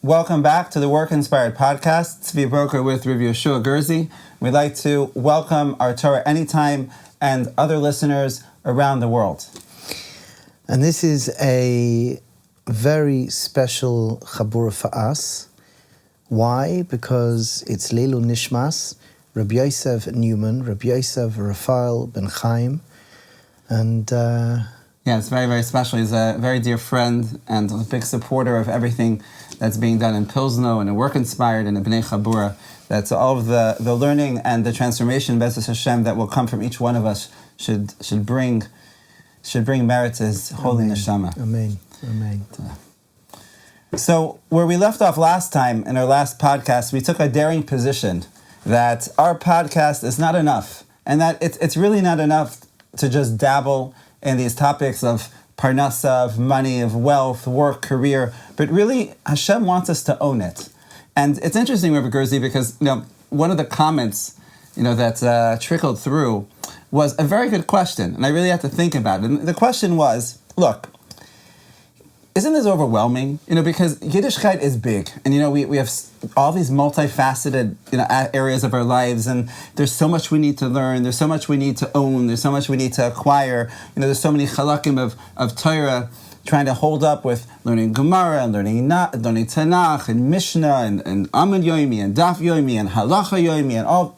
Welcome back to the Work Inspired Podcast. tzvi broker with Rav Gerzi. We'd like to welcome our Torah Anytime and other listeners around the world. And this is a very special Chabura for us. Why? Because it's Leilu Nishmas, Rabbi Yosef Newman, Rabbi Yosef Rafal ben Chaim, and yeah, it's very, very special. He's a very dear friend and a big supporter of everything that's being done in Pilzno and in Work Inspired and in Bnei Chabura. That's all of the learning and the transformation, B'ezras Hashem, that will come from each one of us should bring merit to his holy neshama. Amen. Amen. So where we left off last time in our last podcast, we took a daring position that our podcast is not enough, and that it's really not enough to just dabble in these topics of Parnassa, of money, of wealth, work, career, but really Hashem wants us to own it. And it's interesting, Rav Gerzi, because one of the comments that trickled through was a very good question, and I really had to think about it. And the question was, look, isn't this overwhelming? Because Yiddishkeit is big, and we have all these multifaceted areas of our lives, and there's so much we need to learn. There's so much we need to own. There's so much we need to acquire. There's so many chalakim of Torah trying to hold up with learning Gemara and learning Tanakh and Mishnah and Amud Yomi and Daf Yomi and Halacha Yomi and all.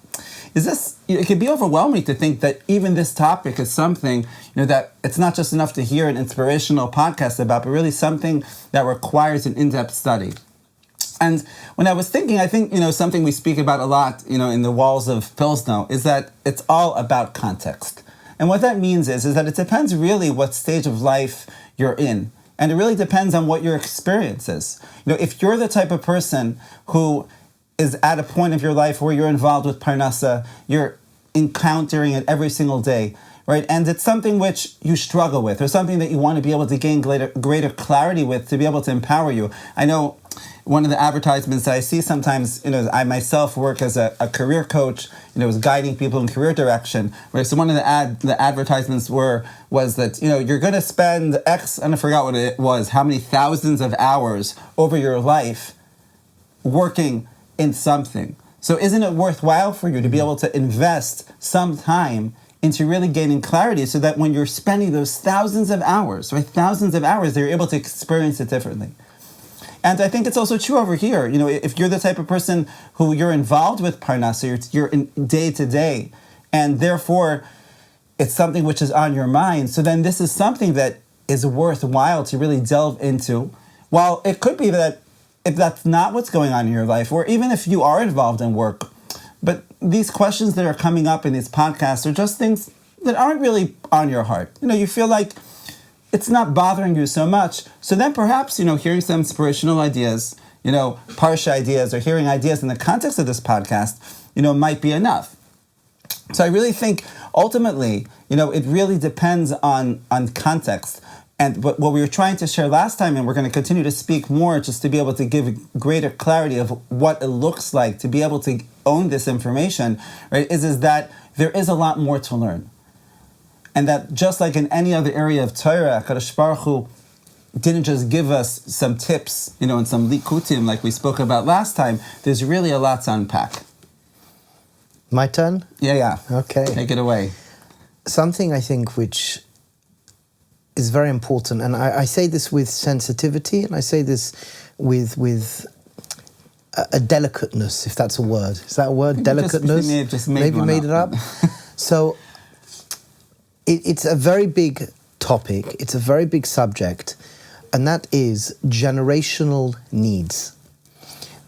It can be overwhelming to think that even this topic is something, that it's not just enough to hear an inspirational podcast about, but really something that requires an in-depth study. And when I was thinking, I think, something we speak about a lot, in the walls of Pilzno is that it's all about context. And what that means is that it depends really what stage of life you're in. And it really depends on what your experience is. If you're the type of person who is at a point of your life where you're involved with Parnassa, you're encountering it every single day, right? And it's something which you struggle with, or something that you want to be able to gain greater clarity with to be able to empower you. I know one of the advertisements that I see sometimes, I myself work as a career coach, was guiding people in career direction, right? So one of the advertisements was that, you're going to spend X, and I forgot what it was, how many thousands of hours over your life working in something. So isn't it worthwhile for you to be able to invest some time into really gaining clarity so that when you're spending those thousands of hours, that you're able to experience it differently? And I think it's also true over here. If you're the type of person who you're involved with Parnassa, you're in day to day, and therefore it's something which is on your mind, so then this is something that is worthwhile to really delve into. While it could be that if that's not what's going on in your life, or even if you are involved in work, but these questions that are coming up in these podcasts are just things that aren't really on your heart. You feel like it's not bothering you so much. So then perhaps, hearing some inspirational ideas, parsha ideas, or hearing ideas in the context of this podcast, might be enough. So I really think ultimately, it really depends on context. And what we were trying to share last time, and we're going to continue to speak more just to be able to give greater clarity of what it looks like to be able to own this information, right, is that there is a lot more to learn. And that just like in any other area of Torah, 𝘀𝗵𝗵𝗀 didn't just give us some tips, and some likutim like we spoke about last time. There's really a lot to unpack. My turn? Yeah. Okay. Take it away. Something I think which is very important, and I say this with sensitivity, and I say this with a delicateness, if that's a word. Is that a word? Delicateness? Maybe made it up. So it's a very big topic. It's a very big subject, and that is generational needs.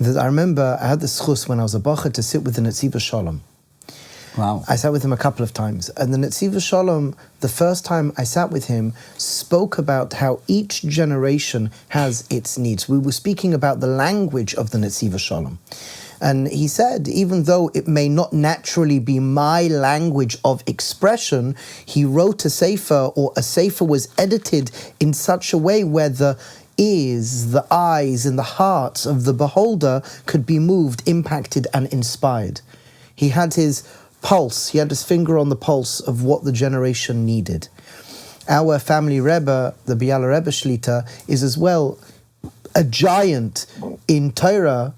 I remember I had the 𝗀his when I was a bacher to sit with the 𝗀𝗃 𝗀𝗀𝗵𝗺. Wow. I sat with him a couple of times. And the 𝗀𝗃 𝗀𝗀𝗵𝗺, the first time I sat with him, spoke about how each generation has its needs. We were speaking about the language of the 𝗀𝗃 𝗀𝗀𝗵𝗺. And he said, even though it may not naturally be my language of expression, he wrote a sefer, or a sefer was edited in such a way where the ears, the eyes, and the hearts of the beholder could be moved, impacted, and inspired. He had his pulse, he had his finger on the pulse of what the generation needed. Our family Rebbe, the Biala Rebbe Shlita, is as well a giant in Torah,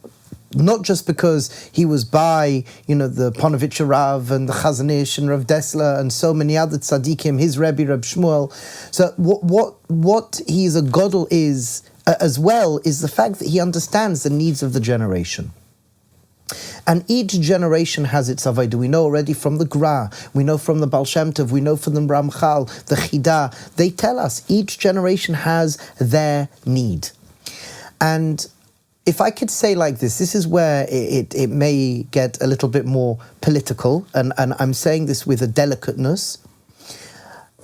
not just because he was by, the Ponevezher Rav and the Chazon Ish and Rav Dessler and so many other tzaddikim, his Rebbe, Reb Shmuel. So what he's a Godel is, as well, is the fact that he understands the needs of the generation. And each generation has its avodah. We know already from the Gra, we know from the Baal Shem Tov, we know from the Ramchal, the Chida. They tell us each generation has their need. And if I could say like this is where it may get a little bit more political, and I'm saying this with a delicateness,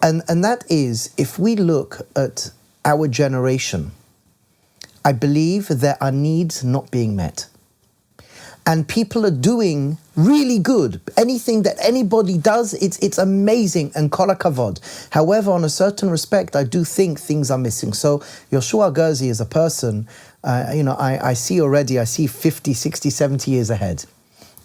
and that is, if we look at our generation, I believe there are needs not being met. And people are doing really good. Anything that anybody does, it's amazing and kol hakavod. However, on a certain respect, I do think things are missing. So Yoshua Gerzi as a person, I see 50, 60, 70 years ahead.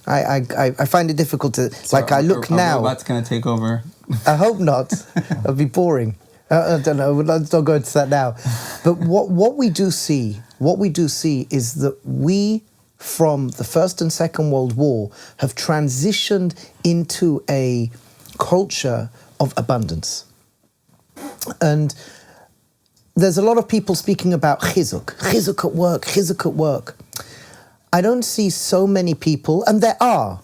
I find it difficult to, so I look now. Robot's going to take over. I hope not. It'll be boring. I don't know. Let's not go into that now. But what we do see is that we, from the First and Second World War, have transitioned into a culture of abundance. And there's a lot of people speaking about chizuk at work. I don't see so many people, and there are.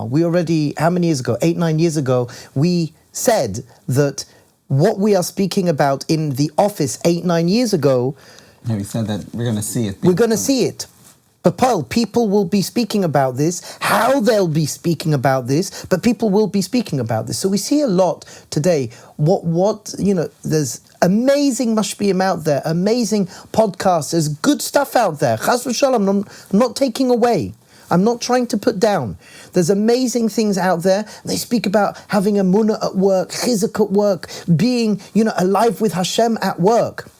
We already, how many years ago? 8, 9 years ago, we said that what we are speaking about in the office 8, 9 years ago. Yeah, we said that we're going to see it. We're going to see it. But Paul, people will be speaking about this, how they'll be speaking about this, but people will be speaking about this. So we see a lot today. There's amazing mashpiyim out there, amazing podcasts, there's good stuff out there. Chas v'shalom, I'm not taking away. I'm not trying to put down. There's amazing things out there. They speak about having a munah at work, chizuk at work, being, alive with Hashem at work.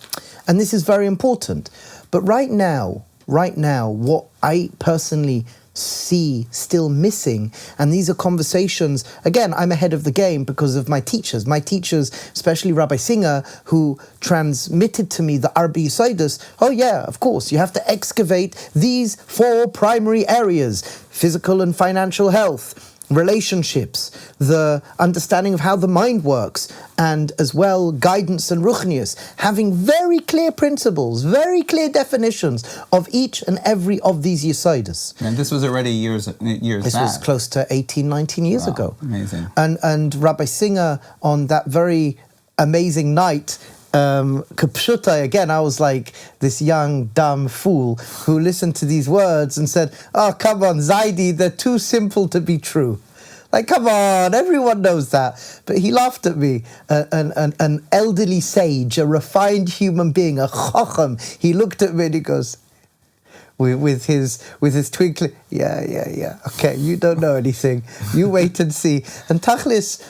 And this is very important. But right now, what I personally see still missing, and these are conversations, again, I'm ahead of the game because of my teachers, especially Rabbi Singer, who transmitted to me the 𝗀𝗡his his𝗀់, oh yeah, of course, you have to excavate these 4 primary areas: physical and financial health, relationships, the understanding of how the mind works, and as well guidance and ruchnius, having very clear principles, very clear definitions of each and every of these yesodus. And this was already years This back. was close to 18, 19 years ago. Amazing. And Rabbi Singer, on that very amazing night, 𝘀𝗀់, again, I was like this young, dumb fool who listened to these words and said, oh, come on, Zaidi, they're too simple to be true. Like, come on, everyone knows that. But he laughed at me, an elderly sage, a refined human being, a chacham. He looked at me and he goes, with his twinkling, yeah. Okay, you don't know anything. You wait and see. And 𝗀𝗃,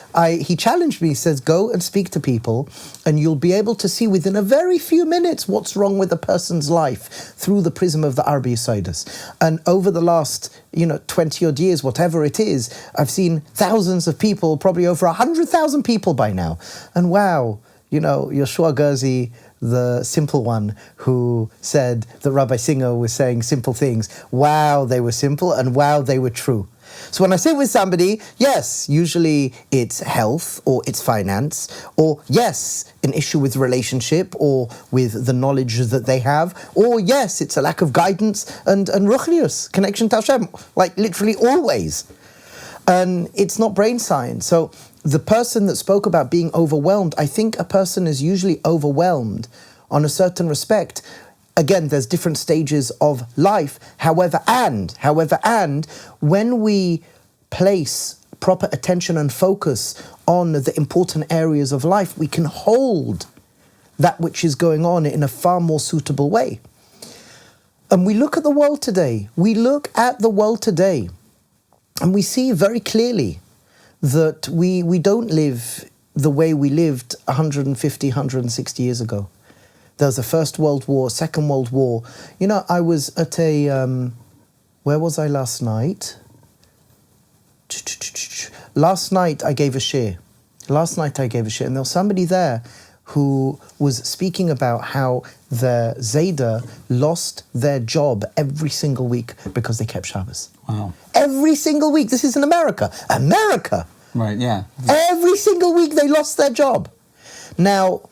he challenged me. He says, go and speak to people, and you'll be able to see within a very few minutes what's wrong with a person's life through the prism of the 𝗀𝗡his his𝗀់. And over the last 20 odd years, whatever it is, I've seen thousands of people, probably over 100,000 people by now. And wow, Yoshua Gerzi, the simple one who said that Rabbi Singer was saying simple things. Wow, they were simple, and wow, they were true. So when I sit with somebody, yes, usually it's health or it's finance, or yes, an issue with relationship or with the knowledge that they have, or yes, it's a lack of guidance and ruchnius, connection to Hashem, like literally always. And it's not brain science. So the person that spoke about being overwhelmed, I think a person is usually overwhelmed on a certain respect. Again, there's different stages of life. However, when we place proper attention and focus on the important areas of life, we can hold that which is going on in a far more suitable way. And we look at the world today. And we see very clearly that we don't live the way we lived 150, 160 years ago. There was the First World War, Second World War. I was at where was I last night? Last night I gave a shir. And there was somebody there who was speaking about how the Zayda lost their job every single week because they kept Shabbos. Wow. Every single week. This is in America. America! Right, yeah. Every single week they lost their job. Now,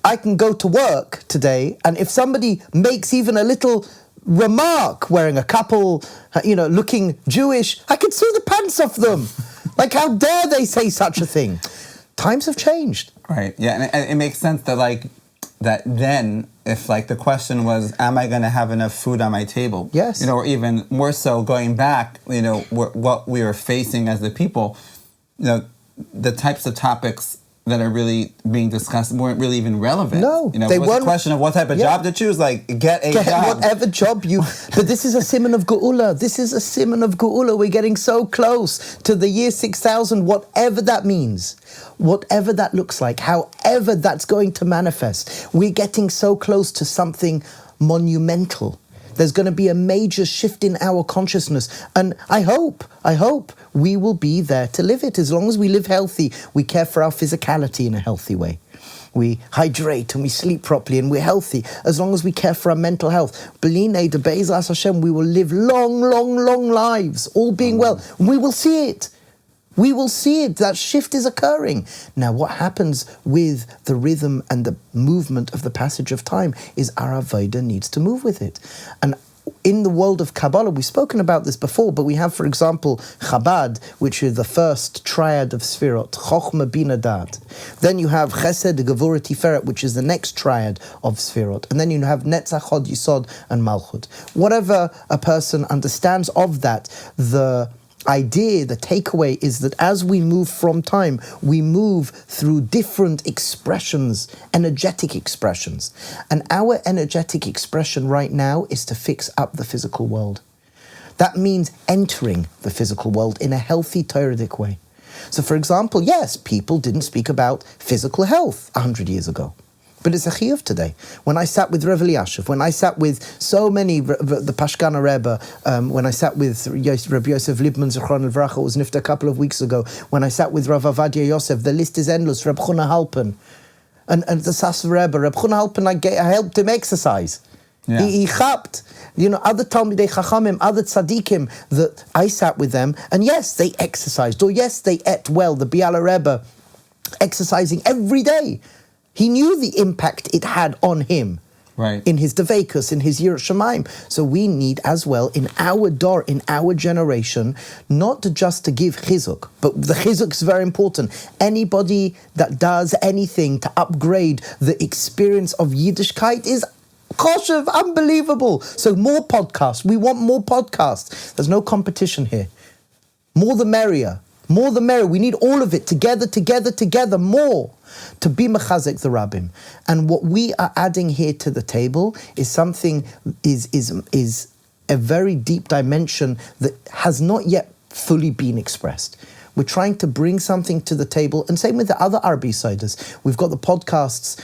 I can go to work today, and if somebody makes even a little remark wearing a couple, looking Jewish, I could sue the pants off them. Like, how dare they say such a thing? Times have changed. Right, yeah, and it makes sense that then, if the question was, am I going to have enough food on my table? Yes. Or even more so going back, what we were facing as the people, the types of topics that are really being discussed weren't really even relevant. No, they weren't. The question of what type of job to choose, get a job. Whatever job you... But this is a siman of Geula. This is a siman of Geula. We're getting so close to the year 6000, whatever that means, whatever that looks like, however that's going to manifest. We're getting so close to something monumental. There's going to be a major shift in our consciousness. And I hope we will be there to live it. As long as we live healthy, we care for our physicality in a healthy way. We hydrate and we sleep properly and we're healthy. As long as we care for our mental health. B'linei de be'ezras Hashem, we will live long, long, long lives, all being well. We will see it. We will see it. That shift is occurring. Now, what happens with the rhythm and the movement of the passage of time is our avodah needs to move with it. And in the world of Kabbalah, we've spoken about this before, but we have, for example, Chabad, which is the first triad of Sfirot, Chochmah, Bina, Dat. Then you have Chesed, Gevurah, Tiferet, which is the next triad of Sfirot. And then you have Netzach, Hod, Yisod, and Malchut. Whatever a person understands of that, the idea, the takeaway is that as we move from time, we move through different expressions, energetic expressions. And our energetic expression right now is to fix up the physical world. That means entering the physical world in a healthy, Toradic way. So, for example, yes, people didn't speak about physical health 100 years ago. But it's a chiyuv today. When I sat with Rav Eliashiv, when I sat with so many, the Pashkana Rebbe, when I sat with Rabbi Yosef Libman, Zichron Levracha, was nifta a couple of weeks ago, when I sat with Rav Avadia Yosef, the list is endless, Reb Chuna Halpern, and the Sas Rebbe, Reb Chuna Halpern, I helped him exercise. Yeah. He chapped, other Talmidei Chachamim, other tzaddikim, that I sat with them, and yes, they exercised, or yes, they ate well, the Biala Rebbe, exercising every day. He knew the impact it had on him, right, in his Devekus, in his Yirat Shamayim. So we need as well, in our dor, in our generation, not just to give chizuk, but the chizuk is very important. Anybody that does anything to upgrade the experience of Yiddishkeit is koshev, unbelievable. So more podcasts. We want more podcasts. There's no competition here. More the merrier. More the merrier. We need all of it together, more to be mechazek the rabbim. And what we are adding here to the table is something, is a very deep dimension that has not yet fully been expressed. We're trying to bring something to the table, and same with the other RB-siders. We've got the podcasts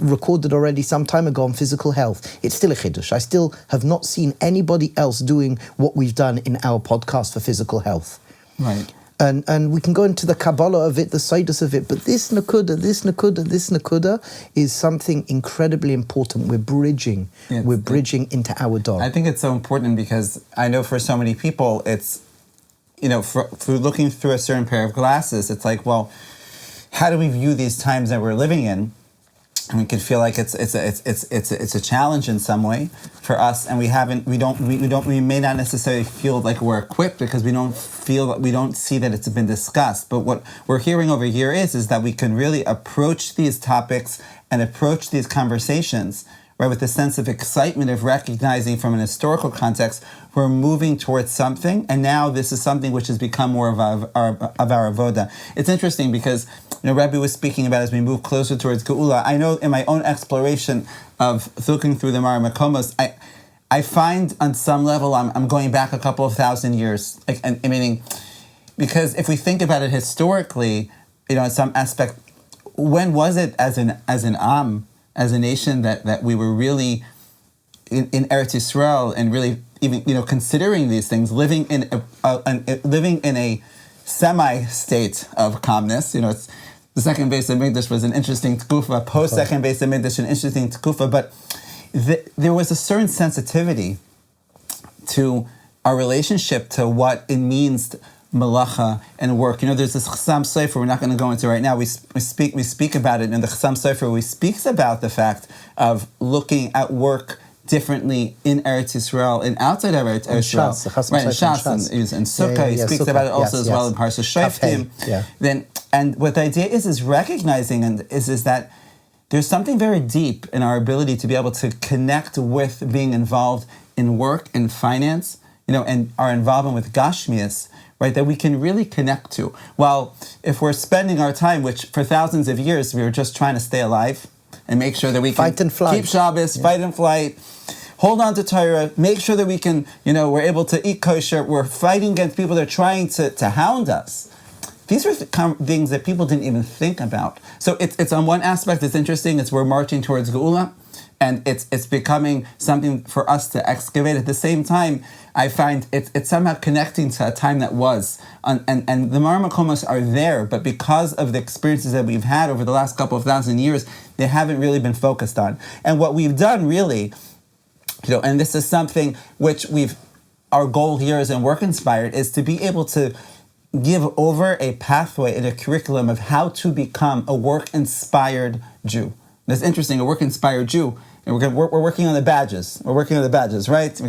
recorded already some time ago on physical health. It's still a chiddush. I still have not seen anybody else doing what we've done in our podcast for physical health. Right. And we can go into the Kabbalah of it, the sidus of it, but this nakuda is something incredibly important. We're bridging into our dog. I think it's so important because I know for so many people, it's, through looking through a certain pair of glasses, it's like, well, how do we view these times that we're living in? And we can feel like it's a challenge in some way for us, and we may not necessarily feel like we're equipped because we don't see that it's been discussed. But what we're hearing over here is that we can really approach these topics and approach these conversations, right, with a sense of excitement of recognizing from an historical context we're moving towards something, and now this is something which has become more of our avoda. It's interesting because Rebbe was speaking about as we move closer towards Geula. I know in my own exploration of looking through the Mara Makomos, I find on some level I'm going back a couple of thousand years, meaning because if we think about it historically, in some aspect, when was it as an as a nation that we were really in Eretz Yisrael and really even considering these things, living in a semi state of calmness. the second Beis HaMikdash was an interesting tkufa, post-second Beis HaMikdash, an interesting tkufa, but there was a certain sensitivity to our relationship to what it means malacha and work. There's this 𝗀𝗃 we're not going to go into right now. We speak about it in the 𝗀𝗃, we speaks about the fact of looking at work differently in Eretz Yisrael and outside of Eretz Yisrael. Right, in Shas and Sukkah, he speaks about it also as well in Parsha Shoftim. And what the idea is recognizing is that there's something very deep in our ability to be able to connect with being involved in work and finance, and our involvement with 𝗀𝗀liche, right, that we can really connect to. While if we're spending our time, which for thousands of years we were just trying to stay alive and make sure that we can keep Shabbos, fight and flight, hold on to Torah, make sure that we can, we're able to eat kosher, we're fighting against people that are trying to hound us. These are things that people didn't even think about. So it's on one aspect, it's interesting, we're marching towards Geula, and it's becoming something for us to excavate. At the same time, I find it's somehow connecting to a time that was. And the Marmakomos are there, but because of the experiences that we've had over the last couple of thousand years, they haven't really been focused on. And what we've done really, and this is something which our goal here is in Work Inspired, is to be able to give over a pathway and a curriculum of how to become a work-inspired Jew. And it's interesting, a work-inspired Jew, and we're working on the badges. We're working on the badges, right?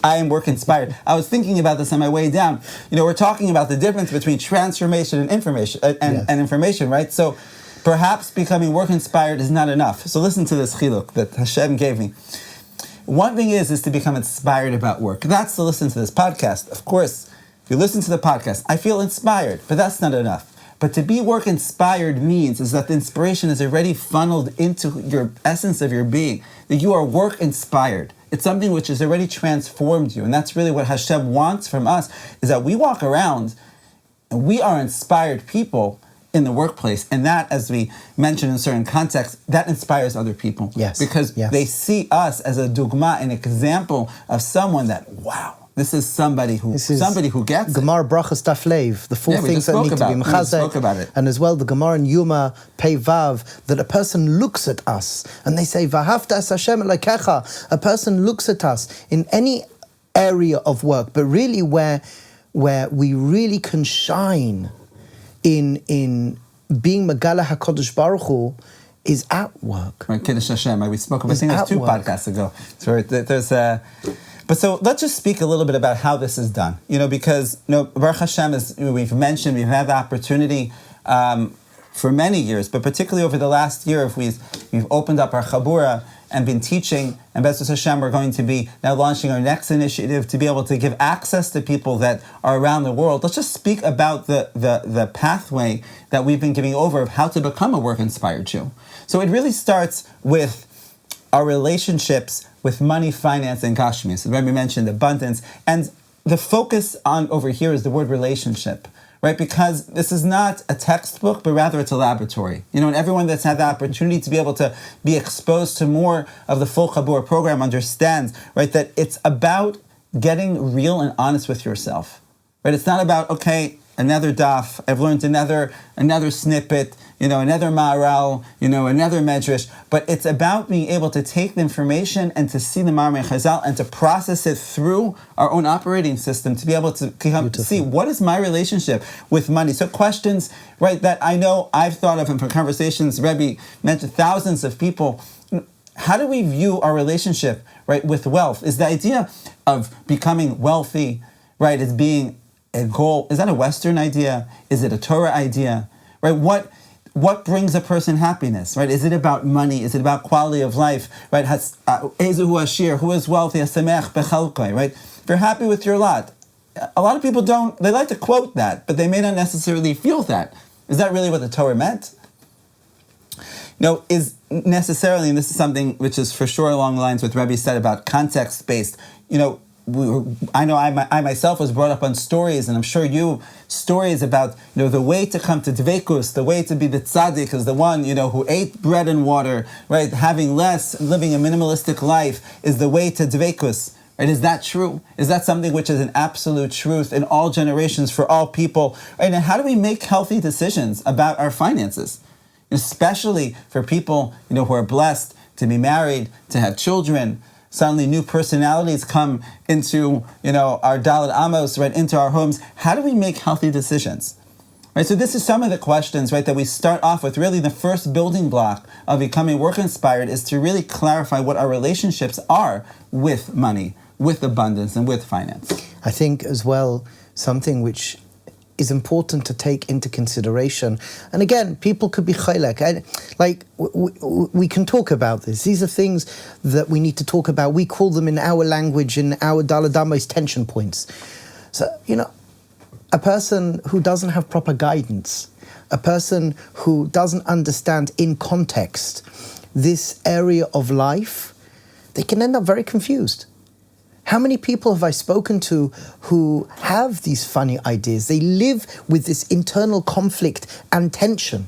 I am work-inspired. I was thinking about this on my way down. We're talking about the difference between transformation and information, and information, right? So perhaps becoming work-inspired is not enough. So listen to this chiluk that Hashem gave me. One thing is to become inspired about work. That's to listen to this podcast. Of course, if you listen to the podcast, I feel inspired, but that's not enough. But to be work-inspired means is that the inspiration is already funneled into your essence of your being, that you are work-inspired. It's something which has already transformed you, and that's really what Hashem wants from us, is that we walk around and we are inspired people in the workplace, and that, as we mentioned in certain contexts, that inspires other people. Yes. Because they see us as a dugma, an example of someone that, wow, this is somebody who gets it. Gemara Brachas Daf Lev, the four things that need to be mechazek, and as well the Gemara in Yuma Pei Vav, that a person looks at us and they say V'ahavta es Hashem 𝗀𝗀liche. A person looks at us in any area of work, but really where we really can shine in being Megala HaKadosh Baruch Hu is at work. Right, Kiddush Hashem. We spoke about, I think it was 2 podcasts ago. So there's But so let's just speak a little bit about how this is done. Because Baruch Hashem, as we've mentioned, we've had the opportunity for many years, but particularly over the last year, we've opened up our Chabura and been teaching, and B'ezras Hashem, we're going to be now launching our next initiative to be able to give access to people that are around the world. Let's just speak about the pathway that we've been giving over of how to become a work-inspired Jew. So it really starts with our relationships with money, finance, and 𝗀𝗀liche. So Rabbi mentioned abundance, and the focus on over here is the word relationship, right? Because this is not a textbook, but rather it's a laboratory. And everyone that's had the opportunity to be able to be exposed to more of the full Chabura program understands, right, that it's about getting real and honest with yourself, right? It's not about, okay, another daf, I've learned another snippet, another ma'aral, another medrash, but it's about being able to take the information and to see the Marmei Chazal and to process it through our own operating system to be able to see what is my relationship with money. So questions, right, that I know I've thought of, and from conversations, Rebbe mentioned thousands of people. How do we view our relationship, right, with wealth? Is the idea of becoming wealthy, right, as being a goal? Is that a Western idea? Is it a Torah idea? Right? What brings a person happiness? Right? Is it about money? Is it about quality of life? Right? 𝗀𝗀 who is wealthy? 𝗀𝗃 right? If you're happy with your lot, a lot of people don't. They like to quote that, but they may not necessarily feel that. Is that really what the Torah meant? Is necessarily, and this is something which is for sure along the lines with Rebbe said about context-based. I know I myself was brought up on stories, and I'm sure stories about the way to come to dveikus, the way to be the tzaddik is the one who ate bread and water, right? Having less, living a minimalistic life is the way to dveikus, Right? Is that true? Is that something which is an absolute truth in all generations for all people? Right? And how do we make healthy decisions about our finances? Especially for people, who are blessed to be married, to have children. Suddenly new personalities come into, our Dalet Amos, right, into our homes. How do we make healthy decisions? Right, so this is some of the questions, right, that we start off with. Really, the first building block of becoming work inspired is to really clarify what our relationships are with money, with abundance, and with finance. I think as well, something which is important to take into consideration. And again, people could be 𝗀𝗀𝗵𝗺. We can talk about this. These are things that we need to talk about. We call them in our language, in our Dalet Amos, tension points. So, a person who doesn't have proper guidance, a person who doesn't understand in context this area of life, they can end up very confused. How many people have I spoken to who have these funny ideas? They live with this internal conflict and tension.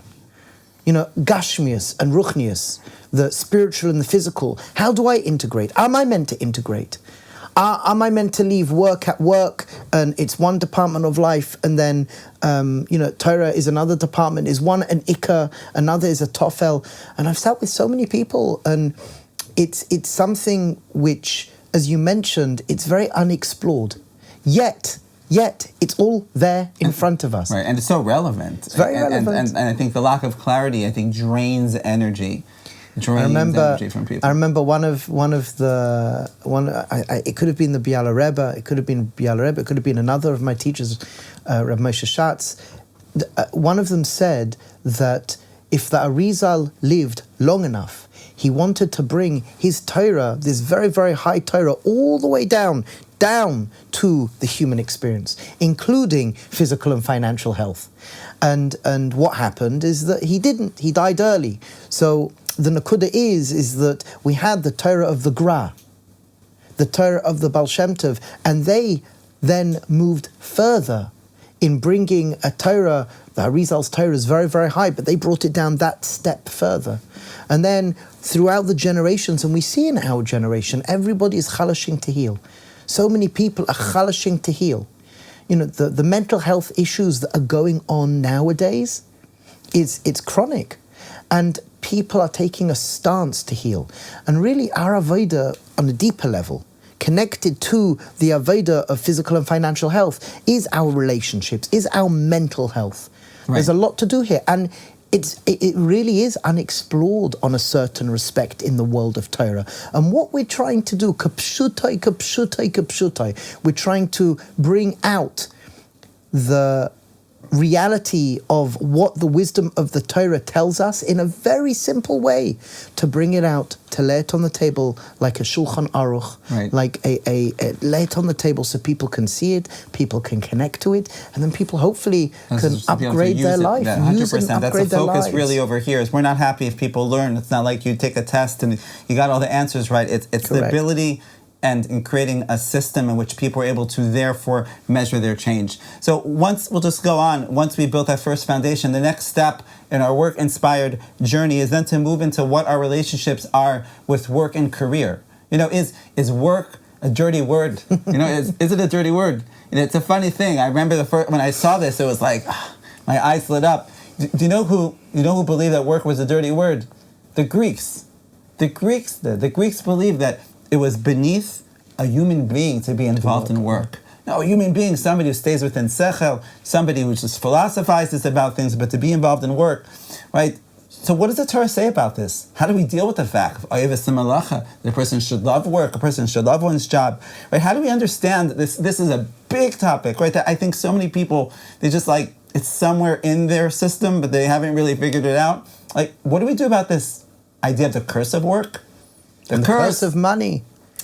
𝗀𝗪𝗻 and 𝘀𝗀liche, the spiritual and the physical. How do I integrate? Am I meant to integrate? Am I meant to leave work at work and it's one department of life, and then, Torah is another department, is one an 𝗀𝗀liche, another is a 𝗀𝗏𝗺. And I've sat with so many people, and it's something which, as you mentioned, it's very unexplored. Yet, it's all there in front of us. Right, and it's so relevant. It's very relevant. And I think the lack of clarity, drains energy. Energy from people. I remember it could have been the Biala Rebbe, it could have been another of my teachers, Rav Moshe Schatz. One of them said that if the Arizal lived long enough, he wanted to bring his Torah, this very, very high Torah, all the way down to the human experience, including physical and financial health. And what happened is that he didn't. He died early. So the nakuda is that we had the Torah of the Gra, the Torah of the Baal Shem Tov, and they then moved further in bringing a Torah. The Arizal's Torah is very, very high, but they brought it down that step further. And then throughout the generations, and we see in our generation, everybody is 𝗀𝗪𝗻 to heal. So many people are 𝗀𝗪𝗻 to heal. The mental health issues that are going on nowadays, it's chronic. And people are taking a stance to heal. And really, our avodah on a deeper level, connected to the avodah of physical and financial health, is our relationships, is our mental health. Right. There's a lot to do here. And it really is unexplored on a certain respect in the world of Torah. And what we're trying to do, 𝗀𝗪𝗻𝗀𝗀𝗀𝗀𝗀𝗀𝗀𝗀𝗀𝗀𝗀, we're trying to bring out the reality of what the wisdom of the Torah tells us in a very simple way, to bring it out, to lay it on the table like a Shulchan Aruch, right. like a lay it on the table so people can see it, people can connect to it, and then people hopefully can upgrade their life. 100%. That's the focus really over here. Is we're not happy if people learn. It's not like you take a test and you got all the answers right. It's the ability and in creating a system in which people are able to therefore measure their change. So once we built that first foundation, the next step in our work-inspired journey is then to move into what our relationships are with work and career. Is work a dirty word? Is it a dirty word? It's a funny thing. I remember when I saw this, it was like, my eyes lit up. Do you know who believed that work was a dirty word? The Greeks. The Greeks believed that it was beneath a human being to be involved in work. No, a human being, somebody who stays within 𝗀𝗪𝗻, somebody who just philosophizes about things, but to be involved in work, right? So what does the Torah say about this? How do we deal with the fact of 𝗀𝗪𝗻, the person should love work, a person should love one's job, right? How do we understand this? This is a big topic, right? That I think so many people, they just it's somewhere in their system, but they haven't really figured it out. What do we do about this idea of the curse of work? The curse of money.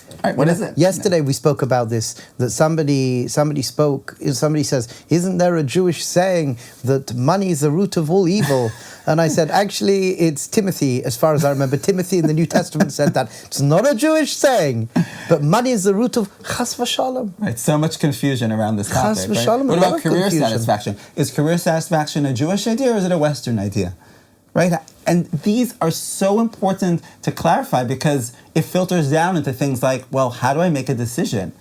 All right, what is it? Yesterday we spoke about this, that somebody says, isn't there a Jewish saying that money is the root of all evil? And I said, actually, it's Timothy, as far as I remember. Timothy in the New Testament said that. It's not a Jewish saying, but money is the root of 𝗀𝗪𝗻 v'shalom. Right, so much confusion around this topic. 𝗀𝗪𝗻 v'shalom. What about career satisfaction? Is career satisfaction a Jewish idea or is it a Western idea? right? And these are so important to clarify because it filters down into things like, well, how do I make a decision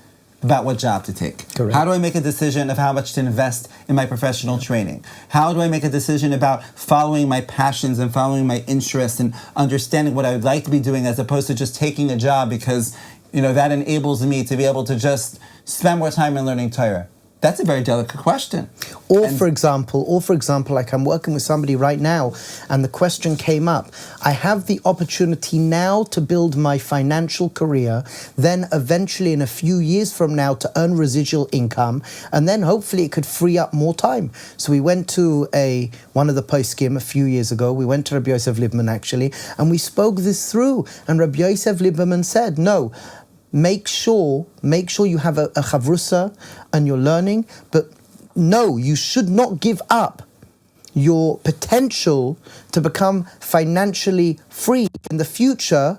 about what job to take? Correct. How do I make a decision of how much to invest in my professional training? How do I make a decision about following my passions and following my interests and understanding what I would like to be doing as opposed to just taking a job because, that enables me to be able to just spend more time in learning Torah? That's a very delicate question. Or for example, like I'm working with somebody right now, and the question came up, I have the opportunity now to build my financial career, then eventually in a few years from now to earn residual income, and then hopefully it could free up more time. So we went to one of the 𝗀𝗀𝗵𝗺 a few years ago. We went to Rav Yosef Lieberman actually, and we spoke this through. And Rav Yosef Lieberman said, no, make sure you have a chavrusa and you're learning, but no, you should not give up your potential to become financially free in the future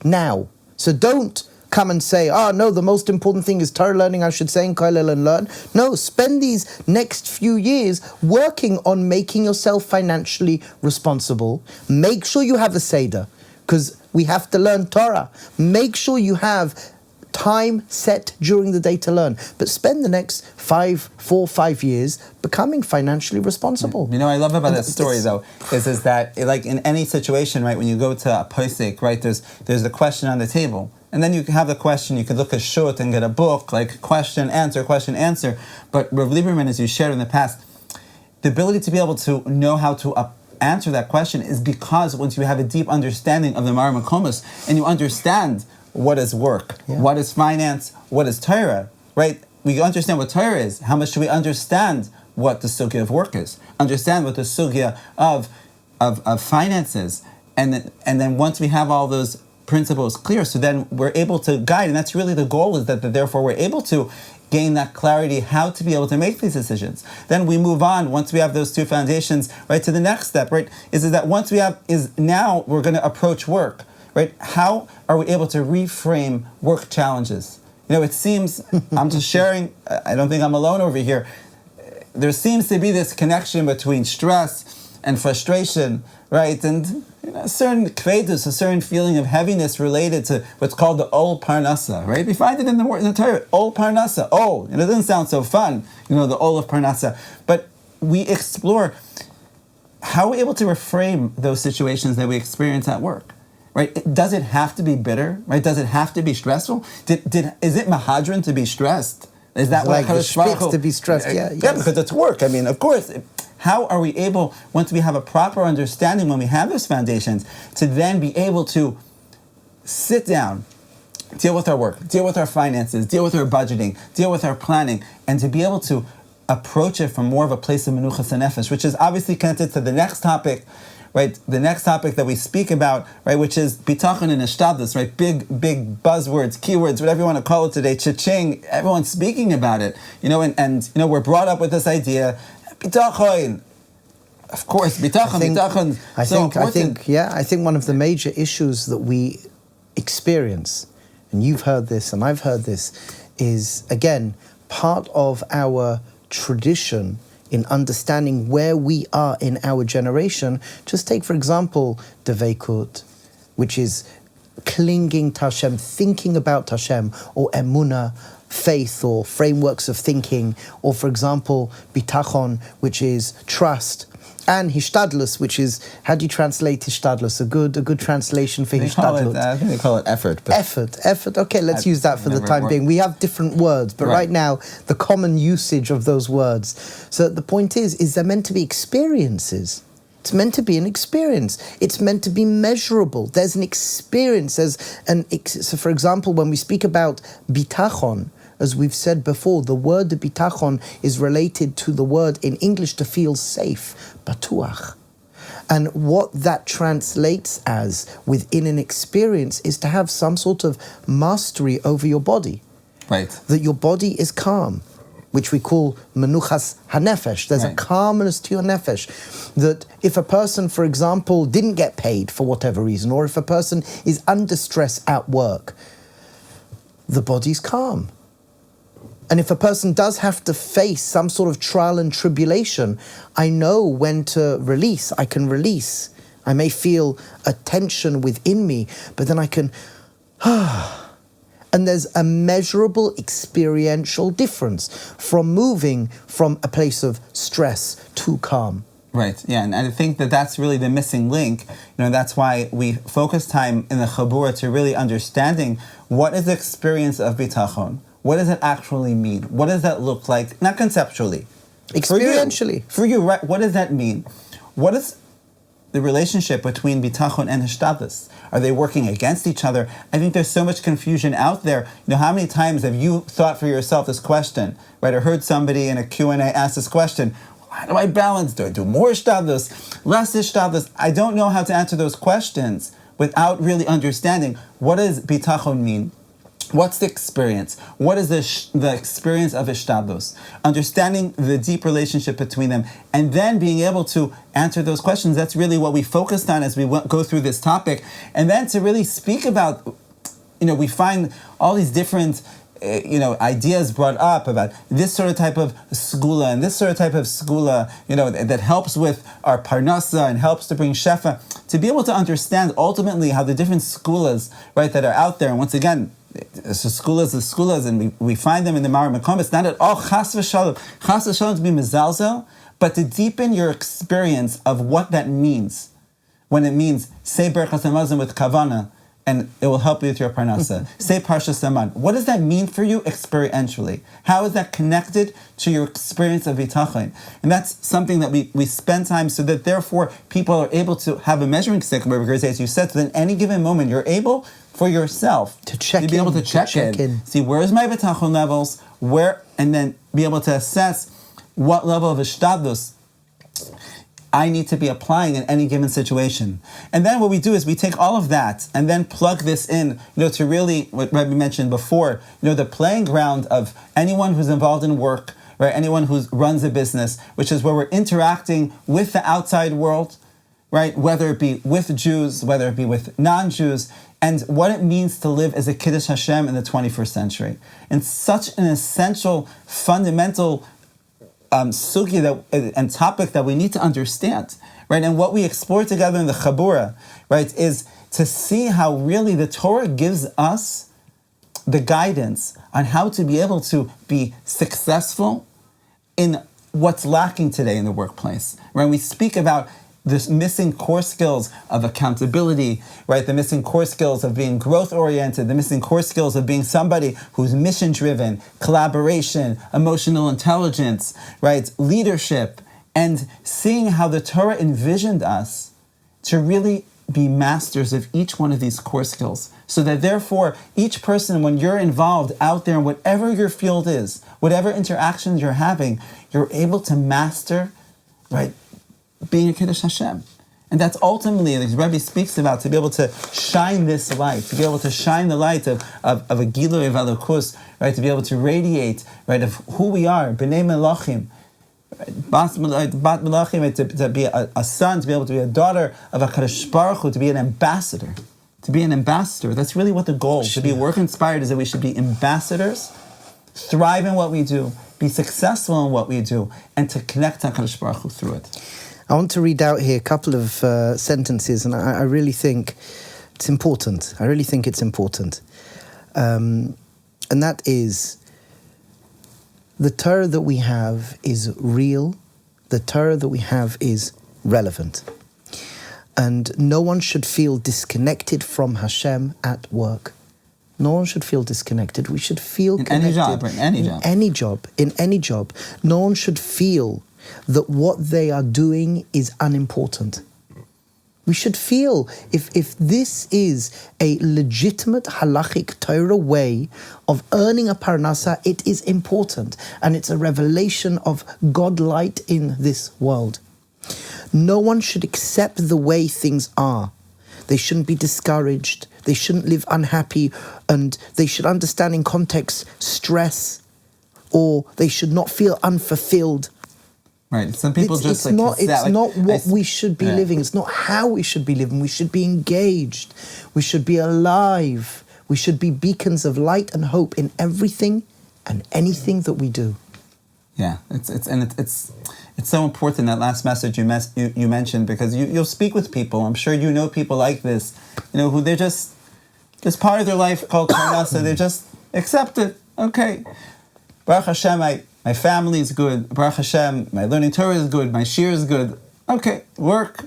now. So don't come and say, no, the most important thing is Torah learning, I should say, in kollel and learn. No, spend these next few years working on making yourself financially responsible. Make sure you have a seder, because we have to learn Torah. Make sure you have time set during the day to learn, but spend the next 4-5 years becoming financially responsible. I love about that story though is that like in any situation, right? When you go to a 𝗀𝗀𝗵𝗺, right? There's the question on the table, and then you have the question. You could look at shut and get a book like question answer. But Rav Lieberman, as you shared in the past, the ability to be able to know how to answer that question is because once you have a deep understanding of the Ma'ar Makomos and you understand what is work, what is finance, what is Torah, right? We understand what Torah is. How much do we understand what the sugya of work is? Understand what the sugya of finances, and then once we have all those principles clear, so then we're able to guide, and that's really the goal. Is that therefore we're able to gain that clarity, how to be able to make these decisions. Then we move on, once we have those two foundations, right, to the next step, right, is that once we have, now we're going to approach work, right? How are we able to reframe work challenges? It seems, I'm just sharing, I don't think I'm alone over here, there seems to be this connection between stress and frustration, right, and a certain 𝗀𝗀𝗵𝗺, a certain feeling of heaviness related to what's called the 𝗀 Parnassa, right? We find it in the Torah, 𝗀 Parnassa. It doesn't sound so fun, the 𝗀 of Parnassa. But we explore how we're able to reframe those situations that we experience at work, right? Does it have to be bitter, right? Does it have to be stressful? Is it mahadran to be stressed? Is that like the spitz to be stressed? Yeah, because it's work. Of course. How are we able, once we have a proper understanding, when we have those foundations, to then be able to sit down, deal with our work, deal with our finances, deal with our budgeting, deal with our planning, and to be able to approach it from more of a place of menuchas hanefesh, which is obviously connected to the next topic, right? The next topic that we speak about, right, which is bitachon and hishtadlus, right? Big buzzwords, keywords, whatever you want to call it today, 𝗀𝗀𝗵𝗺, everyone's speaking about it, and we're brought up with this idea. Bitachon, of course, bitachon. I think one of the major issues that we experience, and you've heard this and I've heard this, is again part of our tradition in understanding where we are in our generation. Just take, for example, deveikut, which is clinging to Hashem, thinking about Hashem, or emunah, faith or frameworks of thinking, or for example, bitachon, which is trust, and hishtadlus, which is, how do you translate hishtadlus? A good translation for hishtadlus. I think they call it effort. Effort. Okay, let's use that for the time being. We have different words, but right now, the common usage of those words. So the point is they're meant to be experiences. It's meant to be an experience. It's meant to be measurable. There's an experience. So for example, when we speak about bitachon, as we've said before, the word bitachon is related to the word in English to feel safe, batuach. And what that translates as within an experience is to have some sort of mastery over your body. Right. That your body is calm, which we call menuchas hanefesh. There's a calmness to your nefesh. That if a person, for example, didn't get paid for whatever reason, or if a person is under stress at work, the body's calm. And if a person does have to face some sort of trial and tribulation, I know when to release. I can release. I may feel a tension within me, but then I can... And there's a measurable experiential difference from moving from a place of stress to calm. Right, yeah, and I think that that's really the missing link. That's why we focus time in the Chabura to really understanding what is the experience of bitachon. What does it actually mean? What does that look like? Not conceptually. Experientially. For you, right? What does that mean? What is the relationship between bitachon and 𝗀𝗀𝗃? Are they working against each other? I think there's so much confusion out there. How many times have you thought for yourself this question, right? Or heard somebody in a Q&A ask this question, how do I balance? Do I do more 𝗀𝗀𝗃, less 𝗀𝗀𝗃? I don't know how to answer those questions without really understanding what does bitachon mean. What's the experience? What is the experience of 𝗀𝗀𝗃? Understanding the deep relationship between them, and then being able to answer those questions. That's really what we focused on as we go through this topic. And then to really speak about, we find all these different ideas brought up about this sort of type of 𝗀𝗀𝗃 and this sort of type of 𝗀𝗀𝗃, that helps with our Parnassa and helps to bring shefa. To be able to understand ultimately how the different 𝗀𝗀𝗃s, right, that are out there, and once again, so 𝗀𝗀𝗃s, and we find them in the Ma'ar Mekom. It's not at all 𝗀𝗃 to be mezalzel, but to deepen your experience of what that means. When it means, say Berachas Hamazon with kavana, and it will help you with your Parnassa. Say Parshas Saman. What does that mean for you experientially? How is that connected to your experience of bitachon? And that's something that we spend time so that therefore people are able to have a measuring stick, Rav Gerzi, as you said, so that in any given moment you're able for yourself to be able to check in. See, where's my bitachon levels, and then be able to assess what level of 𝗀𝗀𝗃 I need to be applying in any given situation. And then what we do is we take all of that and then plug this in, to really, what Rebbe mentioned before, the playing ground of anyone who's involved in work, right? Anyone who runs a business, which is where we're interacting with the outside world, right? Whether it be with Jews, whether it be with non-Jews, and what it means to live as a Kiddush Hashem in the 21st century. And such an essential, fundamental sugya and topic that we need to understand, right? And what we explore together in the Chabura, right, is to see how really the Torah gives us the guidance on how to be able to be successful in what's lacking today in the workplace. Right? We speak about this missing core skills of accountability, right? The missing core skills of being growth-oriented, the missing core skills of being somebody who's mission-driven, collaboration, emotional intelligence, right? Leadership, and seeing how the Torah envisioned us to really be masters of each one of these core skills. So that therefore, each person, when you're involved out there in whatever your field is, whatever interactions you're having, you're able to master, right, being a Kiddush Hashem. And that's ultimately, as Rebbe speaks about, to be able to shine this light, to be able to shine the light of a 𝗀𝗀𝗃 𝗀𝗀𝗃, right, to be able to radiate, right, of who we are, b'nei melachim, bat melachim, to be a son, to be able to be a daughter of HaKadosh Baruch Hu, to be an ambassador. To be an ambassador, that's really what the goal is. To be work inspired is that we should be ambassadors, thrive in what we do, be successful in what we do, and to connect to HaKadosh Baruch Hu through it. I want to read out here a couple of sentences, and I really think it's important. I really think it's important. And that is, the Torah that we have is real. The Torah that we have is relevant. And no one should feel disconnected from Hashem at work. No one should feel disconnected. We should feel connected. In any job. No one should feel that what they are doing is unimportant. We should feel, if this is a legitimate halachic Torah way of earning a Parnassa, it is important, and it's a revelation of God light in this world. No one should accept the way things are. They shouldn't be discouraged. They shouldn't live unhappy, and they should understand in context stress, or they should not feel unfulfilled. Right. Some people it's not what we should be living. It's not how we should be living. We should be engaged. We should be alive. We should be beacons of light and hope in everything and anything that we do. Yeah, it's so important, that last message you mentioned, because you'll speak with people. I'm sure you know people like this, who they're just, this part of their life called Parnassa, they just accept it. Okay, Baruch Hashem, my family is good. Baruch Hashem, my learning Torah is good. My shir is good. Okay, work,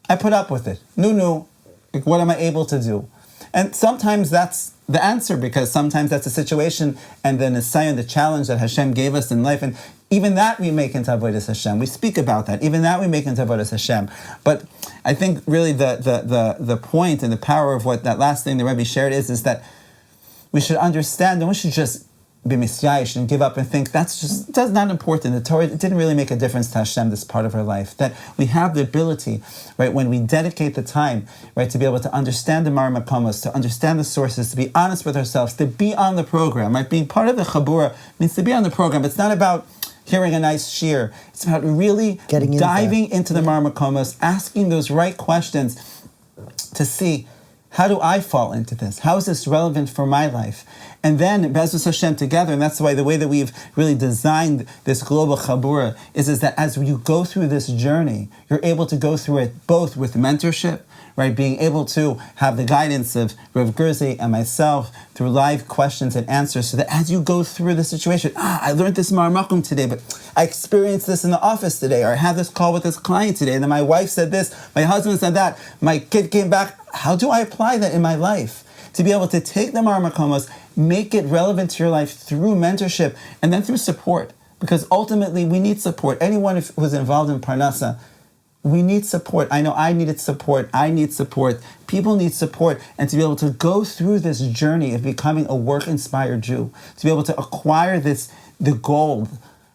I put up with it. Like, what am I able to do? And sometimes that's the answer, because sometimes that's a situation and the nisayon, the challenge that Hashem gave us in life, and even that we make into avodas Hashem. We speak about that. Even that we make into avodas Hashem. But I think really the point and the power of what that last thing the Rebbe shared is that we should understand, and we should just be 𝗀𝗀liche and give up and think that's not important. The Torah, it didn't really make a difference to Hashem, this part of our life. That we have the ability, right, when we dedicate the time, right, to be able to understand the menuchas, to understand the sources, to be honest with ourselves, to be on the program, right? Being part of the Chabura means to be on the program. It's not about hearing a nice shir. It's about really diving into the menuchas, asking those right questions to see, how do I fall into this? How is this relevant for my life? And then, B'ezras Hashem together, and that's why the way that we've really designed this global Chabura is that as you go through this journey, you're able to go through it both with mentorship, right? Being able to have the guidance of Rav Gerzi and myself through live questions and answers, so that as you go through the situation, I learned this marmakum today, but I experienced this in the office today, or I had this call with this client today, and then my wife said this, my husband said that, my kid came back. How do I apply that in my life? To be able to take the menuchas, make it relevant to your life through mentorship, and then through support. Because ultimately, we need support. Anyone who's involved in Parnassa, we need support. I know I needed support. I need support. People need support. And to be able to go through this journey of becoming a work-inspired Jew, to be able to acquire the gold,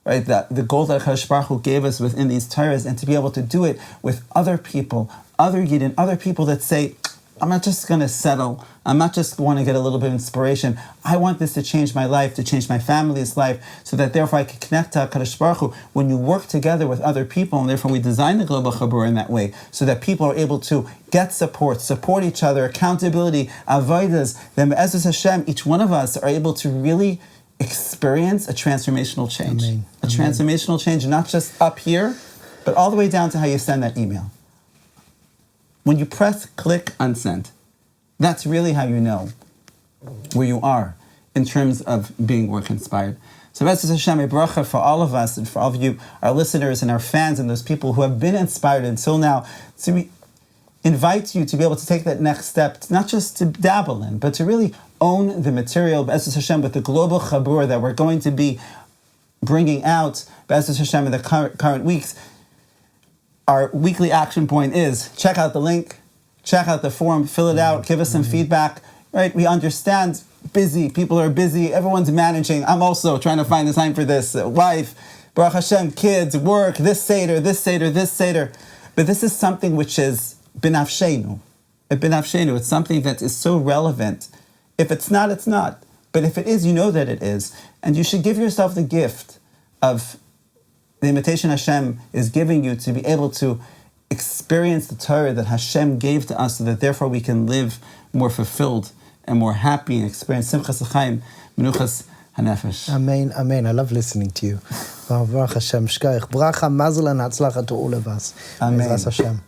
right? The gold that 𝗀𝗪𝗏 gave us within these Torahs, and to be able to do it with other people, other Yidden, other people that say, I'm not just going to settle. I'm not just want to get a little bit of inspiration. I want this to change my life, to change my family's life, so that therefore I can connect to 𝗀𝗪𝗏. When you work together with other people, and therefore we design the Global Chabura in that way, so that people are able to get support each other, accountability, avodas, then B'ezras Hashem, each one of us are able to really experience a transformational change. Amen. A transformational change, not just up here, but all the way down to how you send that email. When you press click on send, that's really how you know where you are in terms of being work inspired. So B'ezras Hashem, a bracha for all of us and for all of you, our listeners and our fans and those people who have been inspired until now. So we invite you to be able to take that next step, not just to dabble in, but to really own the material, B'ezras Hashem, with the global Chabura that we're going to be bringing out, B'ezras Hashem, in the current weeks. Our weekly action point is check out the link, check out the form, fill it out, give us some feedback, right? We understand, busy, people are busy, everyone's managing. I'm also trying to find the time for this. Wife, Baruch Hashem, kids, work, this Seder. But this is something which is b'nafshenu. It's something that is so relevant. If it's not, it's not. But if it is, you know that it is. And you should give yourself the gift of the invitation Hashem is giving you to be able to experience the Torah that Hashem gave to us, so that therefore we can live more fulfilled and more happy and experience 𝗀𝗀liche חיים, menuchas, hanefesh. Amen, amen. I love listening to you. Baruch Hashem, 𝗀𝗀liche 𝗀𝗀𝗵𝗺, bracha, mazel and hatzlacha to all of us. Amen. B'ezras Hashem.